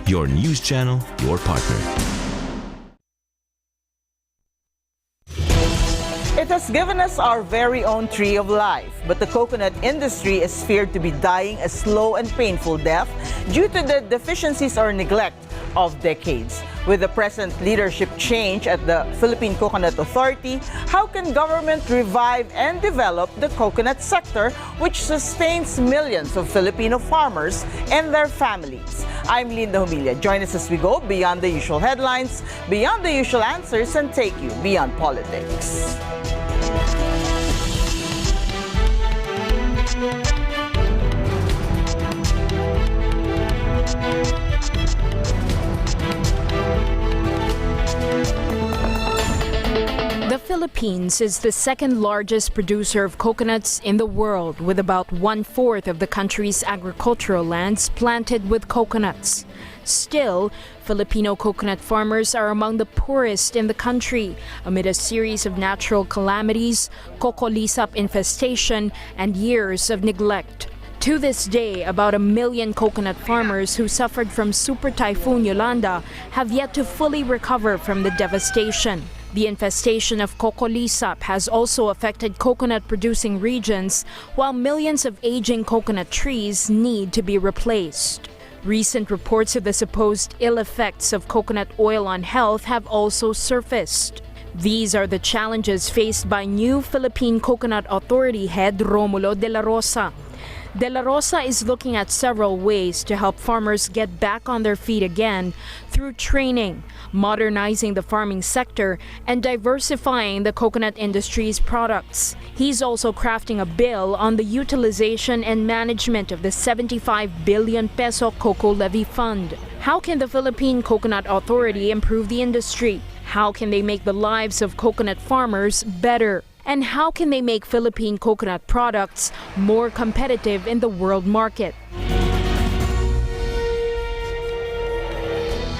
Your news channel, your partner. It has given us our very own tree of life, but the coconut industry is feared to be dying a slow and painful death due to the deficiencies or neglect of decades. With the present leadership change at the Philippine Coconut Authority, how can government revive and develop the coconut sector, which sustains millions of Filipino farmers and their families? I'm Linda Humilla. Join us as we go beyond the usual headlines, beyond the usual answers, and take you beyond politics. The Philippines is the second largest producer of coconuts in the world, with about 1/4 of the country's agricultural lands planted with coconuts. Still, Filipino coconut farmers are among the poorest in the country amid a series of natural calamities, coco lisap infestation, and years of neglect. To this day, about 1 million coconut farmers who suffered from Super Typhoon Yolanda have yet to fully recover from the devastation. The infestation of coco lisap has also affected coconut-producing regions, while millions of aging coconut trees need to be replaced. Recent reports of the supposed ill effects of coconut oil on health have also surfaced. These are the challenges faced by new Philippine Coconut Authority head Romulo Dela Rosa. Dela Rosa is looking at several ways to help farmers get back on their feet again through training, modernizing the farming sector, and diversifying the coconut industry's products. He's also crafting a bill on the utilization and management of the 75 billion peso cocoa levy fund. How can the Philippine Coconut Authority improve the industry? How can they make the lives of coconut farmers better? And how can they make Philippine coconut products more competitive in the world market?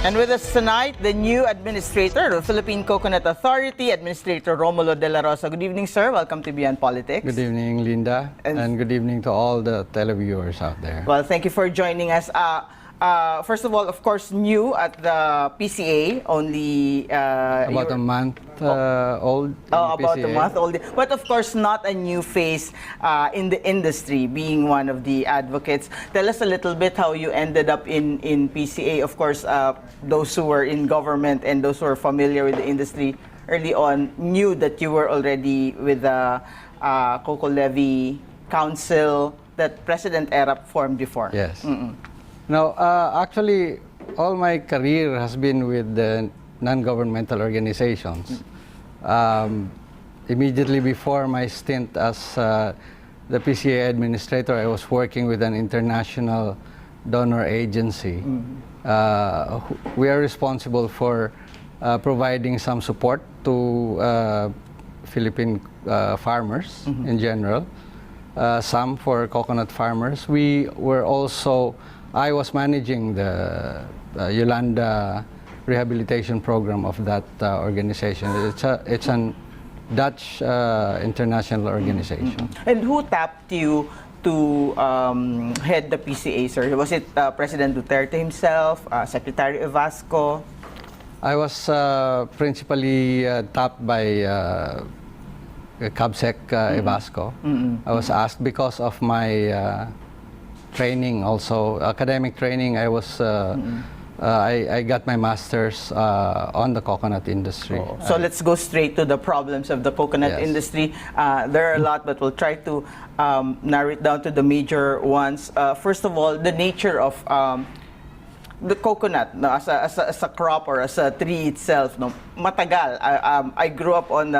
And with us tonight, the new administrator of the Philippine Coconut Authority, Administrator Romulo Dela Rosa. Good evening, sir. Welcome to Beyond Politics. Good evening, Linda, and good evening to all the televiewers out there. Well, thank you for joining us. First of all, of course, new at the PCA, only about a month old. About PCA. a month old. But of course, not a new face in the industry, being one of the advocates. Tell us a little bit how you ended up in PCA. Of course, those who were in government and those who are familiar with the industry early on knew that you were already with the Coco Levy Council that President Erap formed before. Yes. No, actually, all my career has been with the non-governmental organizations. Immediately before my stint as the PCA administrator, I was working with an international donor agency. We are responsible for providing some support to Philippine farmers in general, some for coconut farmers. I was managing the Yolanda rehabilitation program of that organization. It's an Dutch international organization. And who tapped you to head the PCA, sir? Was it President Duterte himself, Secretary Evasco? I was principally tapped by Cabsec Evasco. I was asked because of my training, also academic training. I got my master's on the coconut industry. So let's go straight to the problems of the coconut industry. There are a lot, but we'll try to narrow it down to the major ones. First of all, the nature of the coconut, no, as a crop or as a tree itself, no, matagal. I grew up on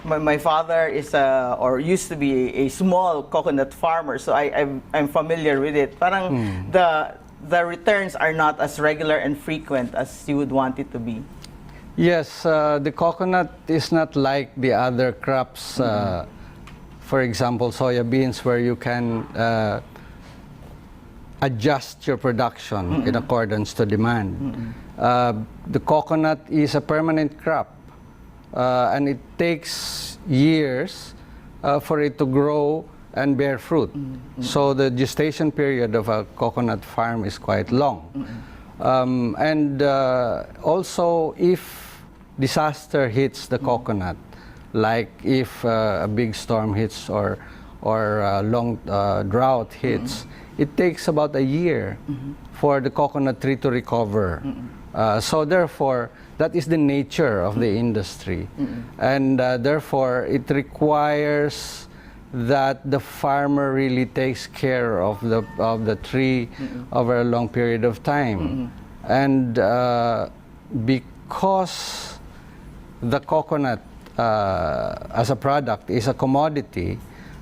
my father is or used to be a small coconut farmer, so I'm familiar with it. Parang the returns are not as regular and frequent as you would want it to be. Yes, the coconut is not like the other crops. For example, soya beans, where you can adjust your production in accordance to demand. The coconut is a permanent crop. And it takes years for it to grow and bear fruit. So the gestation period of a coconut farm is quite long. And also, if disaster hits the coconut, like if a big storm hits or a long drought hits, it takes about a year for the coconut tree to recover. So therefore, that is the nature of the industry. And therefore, it requires that the farmer really takes care of the tree over a long period of time. And because the coconut as a product is a commodity,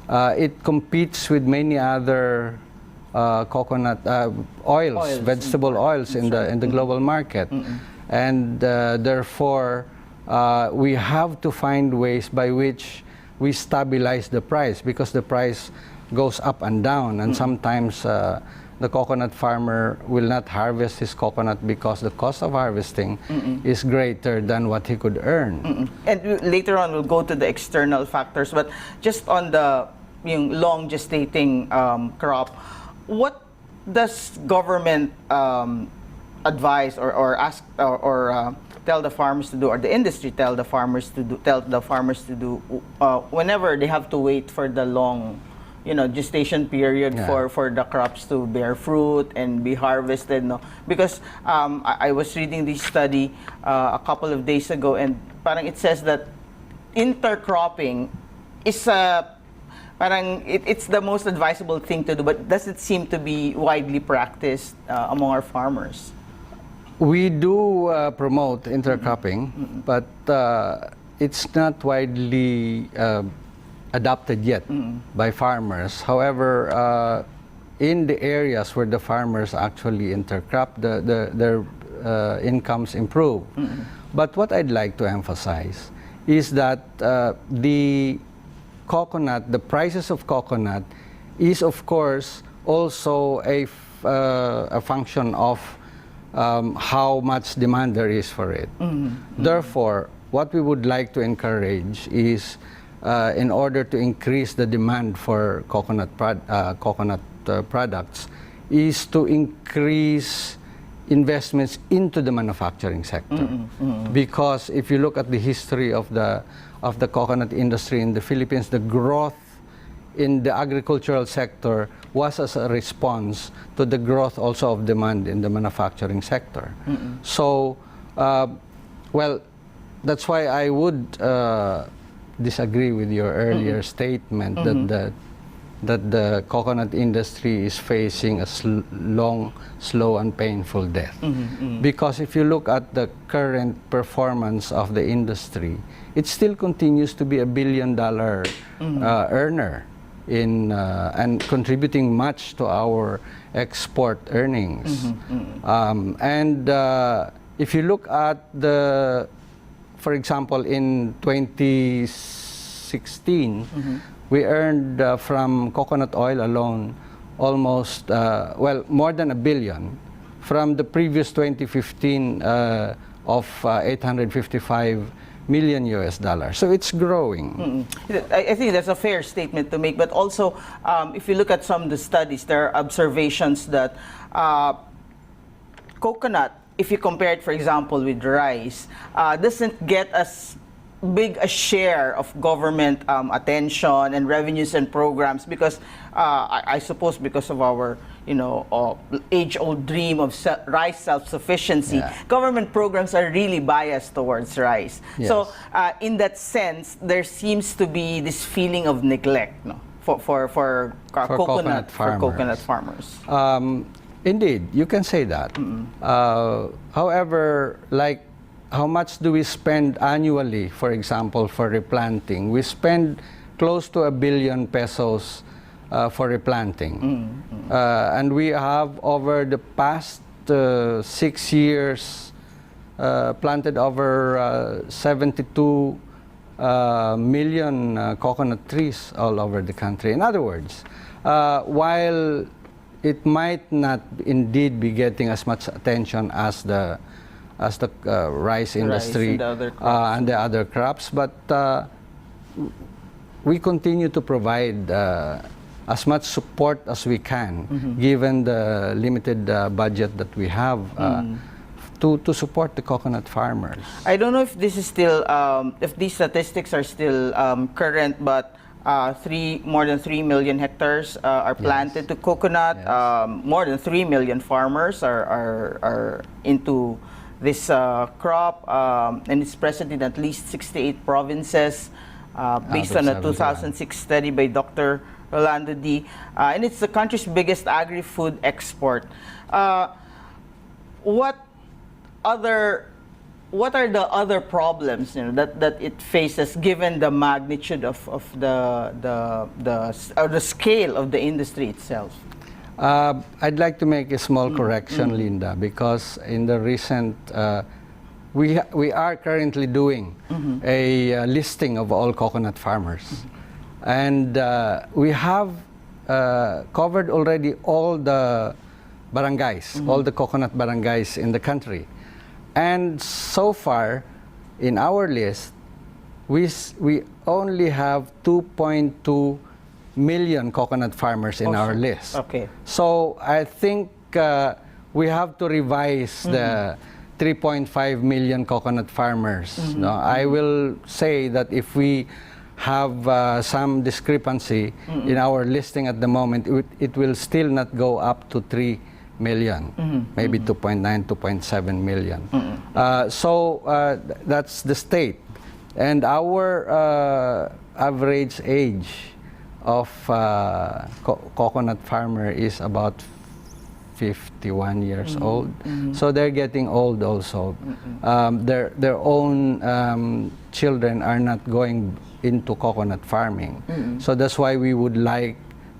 it competes with many other coconut oils, vegetable oils in the global market. And therefore, we have to find ways by which we stabilize the price, because the price goes up and down, and sometimes the coconut farmer will not harvest his coconut because the cost of harvesting is greater than what he could earn. And later on, we'll go to the external factors, but just on the long gestating crop, what does government advise or ask or tell the farmers to do, or the industry tell the farmers to do whenever they have to wait for the long gestation period for the crops to bear fruit and be harvested? No? Because I was reading this study a couple of days ago, and parang it says that intercropping is it's the most advisable thing to do, but does it seem to be widely practiced among our farmers? We do promote intercropping, but it's not widely adopted yet by farmers. However, in the areas where the farmers actually intercrop, their incomes improve. But what I'd like to emphasize is that the prices of coconut is, of course, also a function of how much demand there is for it. Therefore, what we would like to encourage is, in order to increase the demand for coconut products, is to increase investments into the manufacturing sector. Because if you look at the history of the coconut industry in the Philippines, the growth in the agricultural sector was as a response to the growth also of demand in the manufacturing sector. So, well, that's why I would disagree with your earlier statement that the coconut industry is facing a long, slow, and painful death. Because if you look at the current performance of the industry, it still continues to be $1 billion earner and contributing much to our export earnings. And if you look at for example, in 2016, we earned from coconut oil alone almost, more than $1 billion from the previous 2015 of $855 million US. So it's growing. I think that's a fair statement to make, but also if you look at some of the studies, there are observations that coconut, if you compare it, for example, with rice, doesn't get as big a share of government attention and revenues and programs because I suppose because of our age-old dream of rice self-sufficiency, government programs are really biased towards rice. Yes. So in that sense, there seems to be this feeling of neglect, no, for coconut farmers. Indeed, you can say that. However, like, how much do we spend annually, for example, for replanting? We spend close to ₱1 billion for replanting. And we have, over the past 6 years, planted over 72 million coconut trees all over the country. In other words, while it might not indeed be getting as much attention as the rice industry and the other crops, but we continue to provide as much support as we can, given the limited budget that we have, to support the coconut farmers. I don't know if this is still, if these statistics are still current, but more than 3 million hectares are planted to coconut. Yes. More than 3 million farmers are into this crop, and it's present in at least 68 provinces, based on a 2006 study by Dr. Rolando D. And it's the country's biggest agri-food export. What are the other problems, you know, that it faces, given the magnitude of the scale of the industry itself? I'd like to make a small correction, Linda, because in the recent, we are currently doing a listing of all coconut farmers, and we have covered already all the barangays, all the coconut barangays in the country. And so far, in our list, we only have 2.2 million coconut farmers in our list. Okay. So I think we have to revise the 3.5 million coconut farmers. No? I will say that if we have some discrepancy in our listing at the moment, it will still not go up to 3 million, maybe 2.9, 2.7 million. So that's the state. And our average age of coconut farmer is about 51 years old. So they're getting old also. Their own children are not going into coconut farming. So that's why we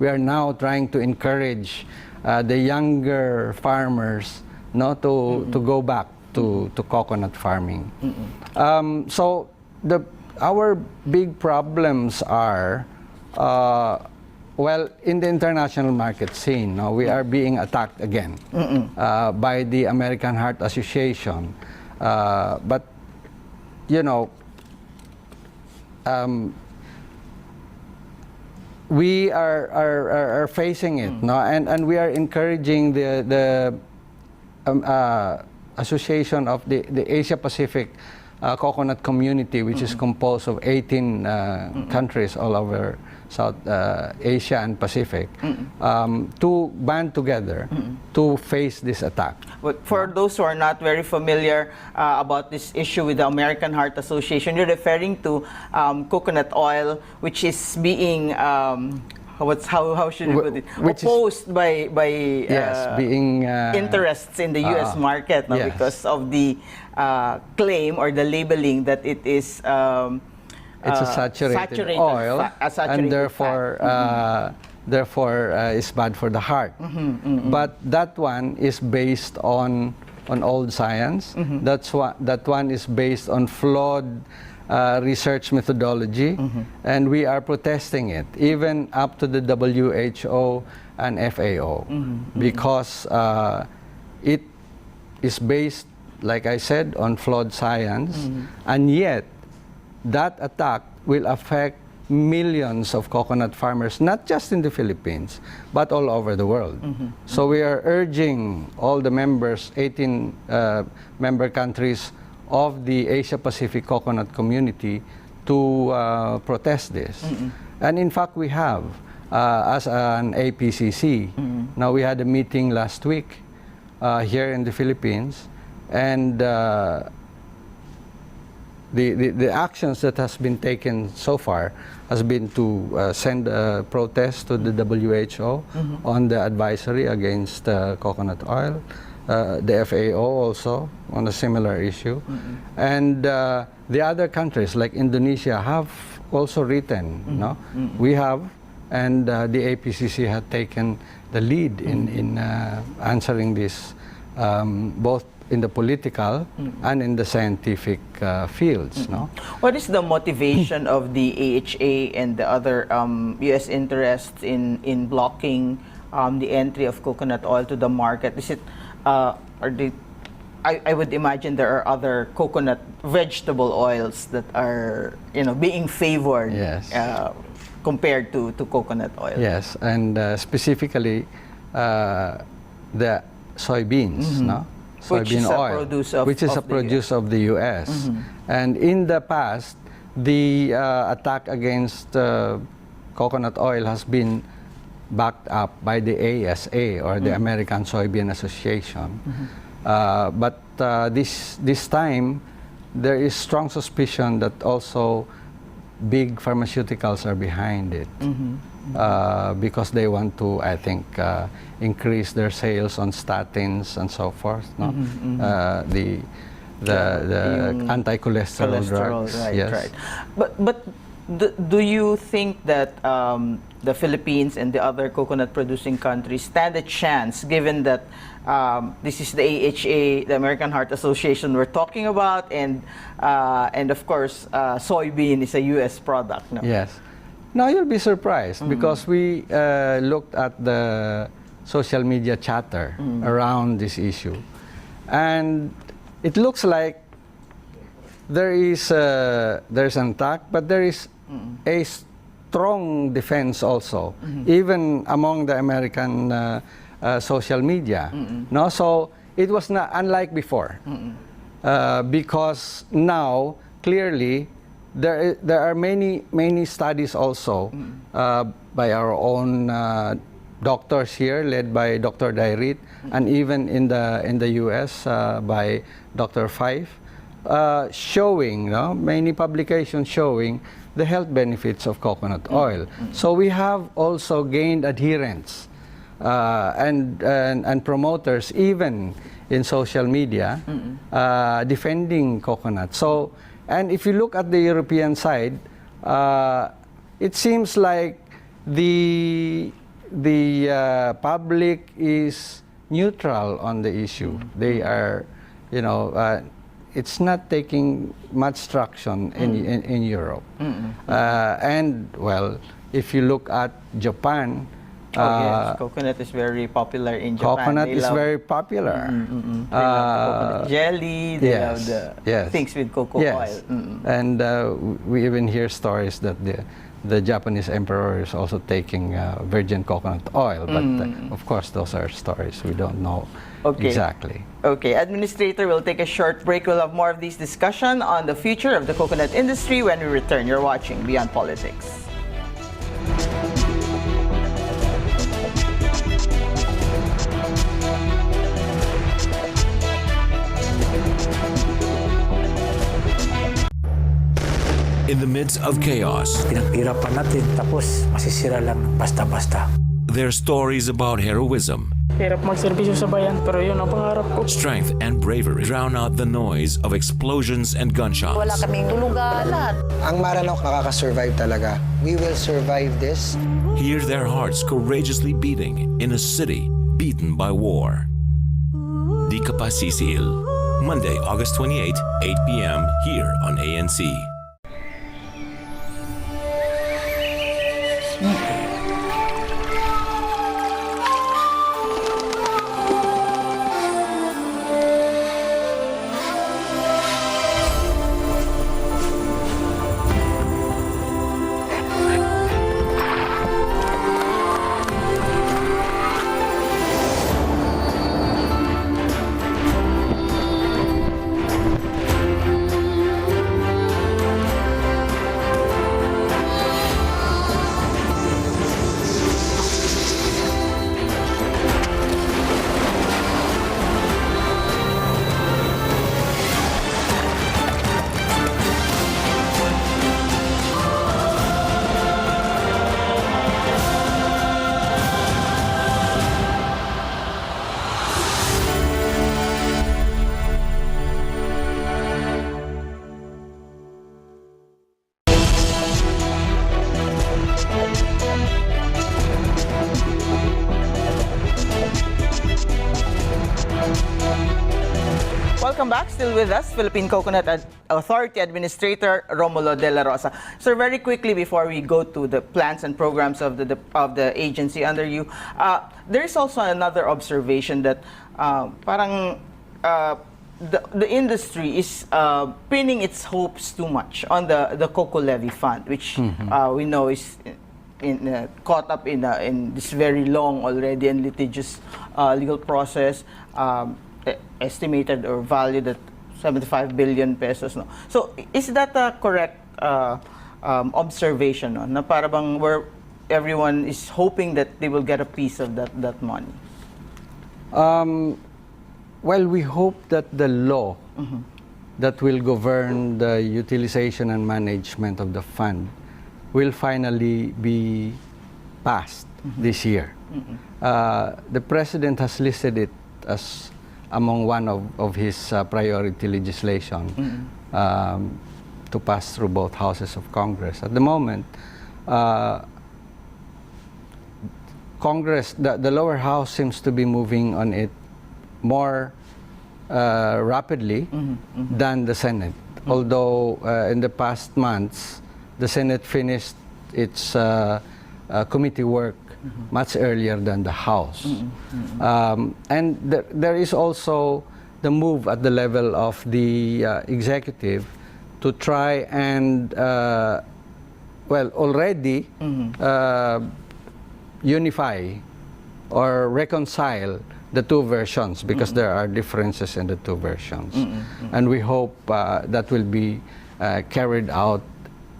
are now trying to encourage the younger farmers to go back to coconut farming. So our big problems are, well, in the international market scene, we are being attacked again by the American Heart Association. But, you know, we are facing it, and we are encouraging the association of the Asia Pacific coconut community, which is composed of 18 countries all over South Asia and Pacific, to band together to face this attack. But for those who are not very familiar about this issue with the American Heart Association, you're referring to coconut oil, which is being how should we put it? Opposed by being interests in the U.S. market, yes. because of the claim or the labeling that it is it's a saturated oil, and therefore is bad for the heart. But that one is based on old science. That one is based on flawed research methodology, and we are protesting it, even up to the WHO and FAO, because it is based, like I said, on flawed science, and yet that attack will affect millions of coconut farmers, not just in the Philippines, but all over the world. So we are urging all the members, 18 member countries of the Asia Pacific coconut community, to protest this. And in fact, we have, as an APCC, now we had a meeting last week here in the Philippines, and the actions that has been taken so far has been to send a protest to the WHO on the advisory against coconut oil, the FAO also on a similar issue, and the other countries like Indonesia have also written. We have, and the APCC had taken the lead in answering this, both in the political and in the scientific fields. What is the motivation of the AHA and the other U.S. interests in blocking the entry of coconut oil to the market? Is it, I would imagine there are other coconut vegetable oils that are being favored. Yes. compared to coconut oil. Yes, and specifically the soybeans, no? Which is Soybean a oil, produce of- which is of a the produce of the U.S. And in the past, the attack against coconut oil has been backed up by the ASA, or the American Soybean Association. But this time, there is strong suspicion that also big pharmaceuticals are behind it, because they want to, I think, increase their sales on statins and so forth. No, the anti-cholesterol drugs. Right, Yes. right. But do you think that the Philippines and the other coconut-producing countries stand a chance, given that this is the AHA, the American Heart Association, we're talking about, and of course, soybean is a U.S. product. No? Yes. No, you'll be surprised because we looked at the social media chatter around this issue, and it looks like there's an attack, but there is a strong defense also, even among the American social media. No, so it was not unlike before, because now clearly there are many studies also by our own doctors here, led by Dr. Dairit, and even in the U.S. By Dr. Fife, showing, no, many publications showing the health benefits of coconut oil. So we have also gained adherents and promoters, even in social media, defending coconut. So, and if you look at the European side, it seems like the public is neutral on the issue. They are, you know, it's not taking much traction in Europe. And well, if you look at Japan, yes, coconut is very popular in Japan. coconut They is love- very popular. They love the coconut jelly. They love the things with cocoa oil. And we even hear stories that the Japanese emperor is also taking virgin coconut oil. But of course, those are stories. We don't know exactly. Okay, Administrator, we'll take a short break. We'll have more of this discussion on the future of the coconut industry when we return. You're watching Beyond Politics. In the midst of chaos, Pinaghirapan natin, tapos masisira lang basta-basta. their stories about heroism, Hirap magserbisyo sa bayan, pero yun ang pangarap ko. strength, and bravery drown out the noise of explosions and gunshots. Wala kaming tulugan, lahat. Ang Maranao makakasurvive talaga. We will survive this. Hear their hearts courageously beating in a city beaten by war. Di ka pa sisil. Monday, August 28, 8 p.m. here on ANC. Welcome back. Still with us, Philippine Coconut Authority Administrator Romulo Dela Rosa. Sir, very quickly before we go to the plans and programs of the agency under you, there is also another observation that parang the industry is pinning its hopes too much on the Coco Levy Fund, which we know is caught up in this very long already and litigious legal process, estimated or valued at 75 billion pesos. No? So is that a correct observation? No? Na para bang where everyone is hoping that they will get a piece of that money? Well, we hope that the law that will govern the utilization and management of the fund will finally be passed this year. The President has listed it as among one of his priority legislation to pass through both houses of Congress. At the moment, Congress, the lower house seems to be moving on it more rapidly than the Senate. Although in the past months, the Senate finished its committee work much earlier than the House. And there is also the move at the level of the executive to try and, well, already unify or reconcile the two versions, because there are differences in the two versions. And we hope that will be carried out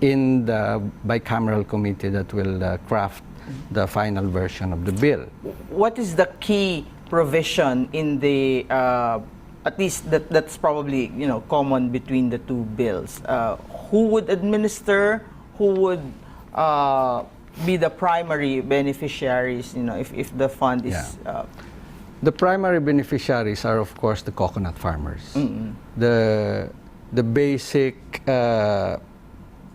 in the bicameral committee that will craft the final version of the bill. What is the key provision in the, at least that's probably common between the two bills? Who would administer? Who would be the primary beneficiaries? If the fund is. The primary beneficiaries are, of course, the coconut farmers. The basic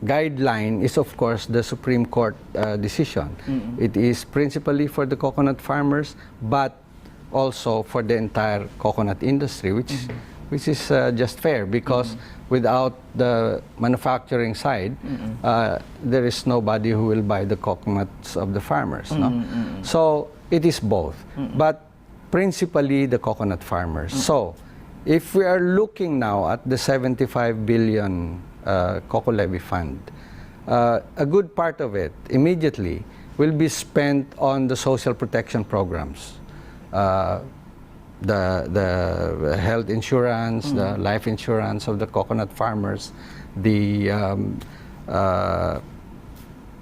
guideline is, of course, the Supreme Court decision. It is principally for the coconut farmers, but also for the entire coconut industry, which is just fair, because without the manufacturing side, there is nobody who will buy the coconuts of the farmers. No? So it is both, but principally the coconut farmers. So if we are looking now at the 75 billion Coco Levy Fund, a good part of it immediately will be spent on the social protection programs, the health insurance, the life insurance of the coconut farmers, the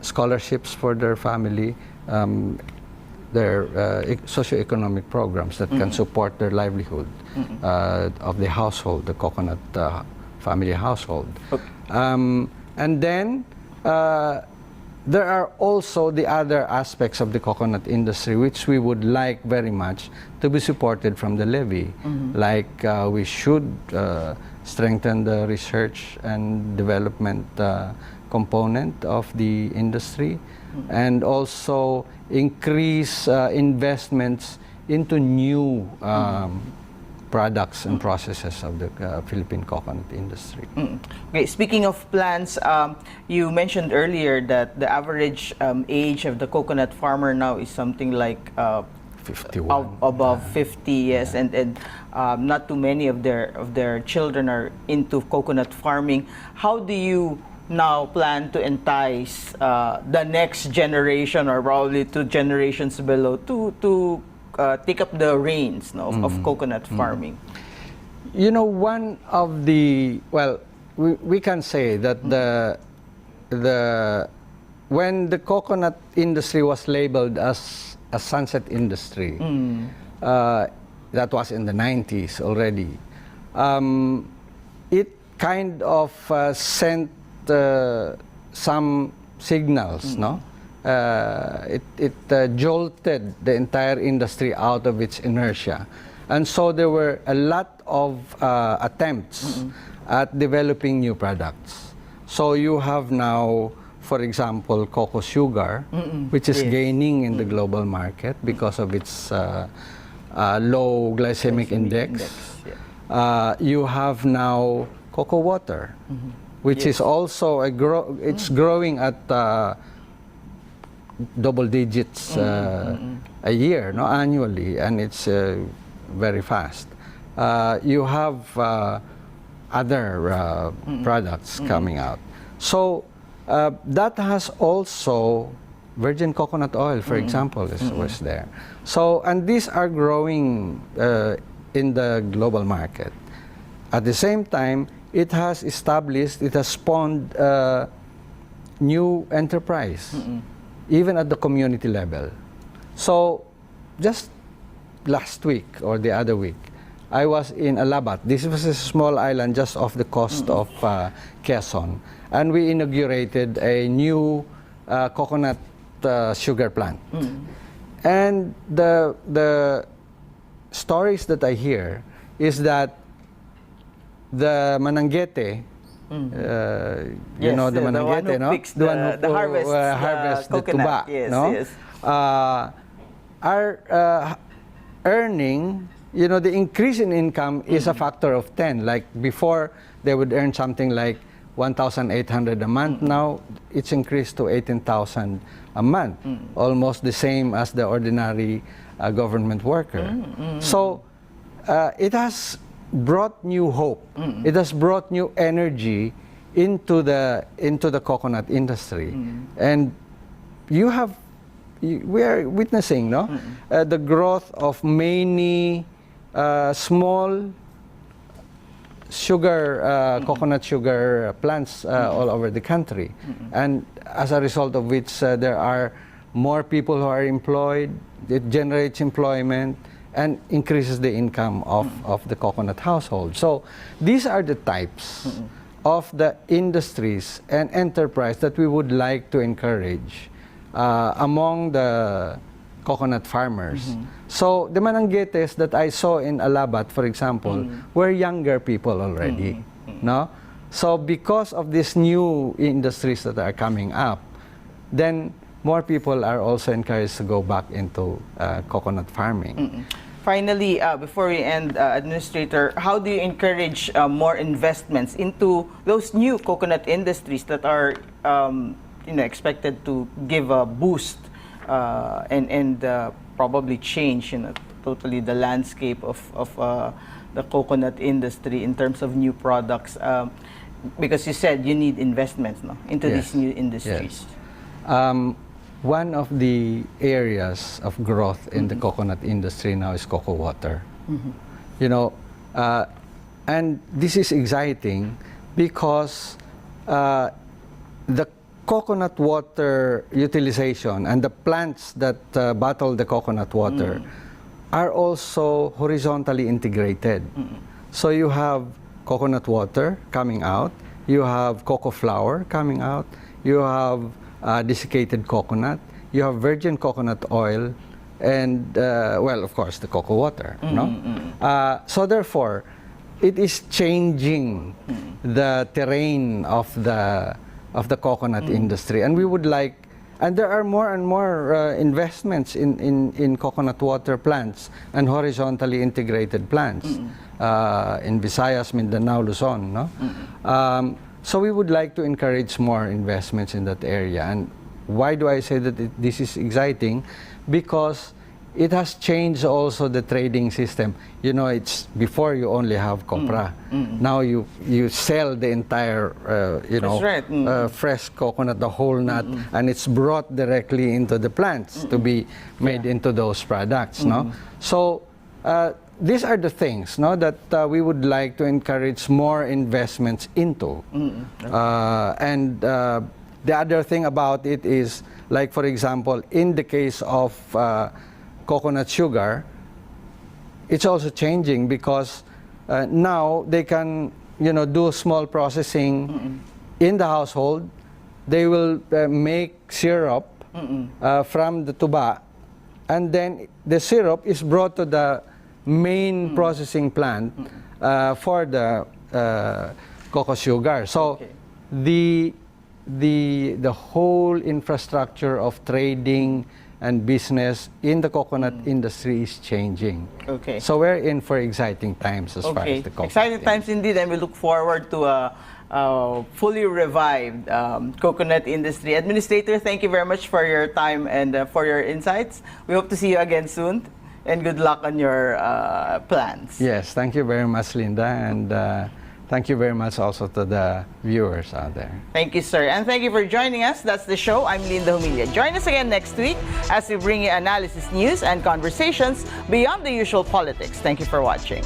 scholarships for their family, their socioeconomic programs that can support their livelihood of the household, the coconut family household. And then there are also the other aspects of the coconut industry which we would like very much to be supported from the levy. Like we should strengthen the research and development component of the industry, and also increase investments into new products and processes of the Philippine coconut industry. Okay, speaking of plants, you mentioned earlier that the average age of the coconut farmer now is something like 51. Above 50, yes, and not too many of their children are into coconut farming. How do you now plan to entice the next generation, or probably 2 generations below, to take up the reins of coconut farming? One of the, well, we can say that when the coconut industry was labeled as a sunset industry, that was in the 90s already, it kind of sent some signals, no? It jolted the entire industry out of its inertia. And so there were a lot of attempts at developing new products. So you have now, for example, cocoa sugar, which is gaining in the global market because of its low glycemic index. You have now cocoa water, which is also it's growing at double digits a year, annually, and it's very fast. You have other products coming out. So that has also virgin coconut oil, for example, was there. So, and these are growing in the global market. At the same time, it has spawned new enterprise, even at the community level. So, just last week or the other week, I was in Alabat. This was a small island just off the coast of Quezon, and we inaugurated a new coconut sugar plant. And the stories that I hear is that the mananggete, you know the mananggete, no? The one who harvest the coconut. tuba, no? Are earning, you know, the increase in income is a factor of 10. Like before, they would earn something like 1,800 a month. Now, it's increased to 18,000 a month, almost the same as the ordinary government worker. So, it has brought new hope. It has brought new energy into the coconut industry, and we are witnessing, no, the growth of many small sugar, coconut sugar plants all over the country, and as a result of which there are more people who are employed. It generates employment and increases the income of the coconut household. So these are the types of the industries and enterprise that we would like to encourage among the coconut farmers. So the mananggetes that I saw in Alabat, for example, were younger people already. No? So because of these new industries that are coming up, then more people are also encouraged to go back into coconut farming. Finally, before we end, Administrator, how do you encourage more investments into those new coconut industries that are expected to give a boost and probably change totally the landscape of the coconut industry in terms of new products? Because you said you need investments, no, into these new industries. One of the areas of growth in the coconut industry now is cocoa water. You know, and this is exciting because the coconut water utilization and the plants that bottle the coconut water are also horizontally integrated. So you have coconut water coming out, you have cocoa flour coming out, you have desiccated coconut, you have virgin coconut oil, and well, of course, the cocoa water. No, so therefore, it is changing the terrain of the coconut industry, and we would like, and there are more and more investments in coconut water plants and horizontally integrated plants in Visayas, Mindanao, Luzon. No. So we would like to encourage more investments in that area. And why do I say that this is exciting? Because it has changed also the trading system. You know, it's before you only have copra. Now you sell the entire, fresh coconut, the whole nut, and it's brought directly into the plants to be made into those products. No, so. These are the things, no, that we would like to encourage more investments into. And the other thing about it is, like for example, in the case of coconut sugar, it's also changing because now they can, do small processing in the household. They will make syrup from the tuba, and then the syrup is brought to the main processing plant for the cocoa sugar. So the whole infrastructure of trading and business in the coconut industry is changing. Okay. So we're in for exciting times as far as the coconut. Exciting times indeed, and we look forward to a fully revived coconut industry. Administrator, thank you very much for your time and for your insights. We hope to see you again soon. And good luck on your plans. Yes, thank you very much, Linda, and Thank you very much also to the viewers out there. Thank you, sir. And thank you for joining us. That's the show. I'm Linda Humilia. Join us again next week as we bring you analysis, news, and conversations beyond the usual politics. Thank you for watching.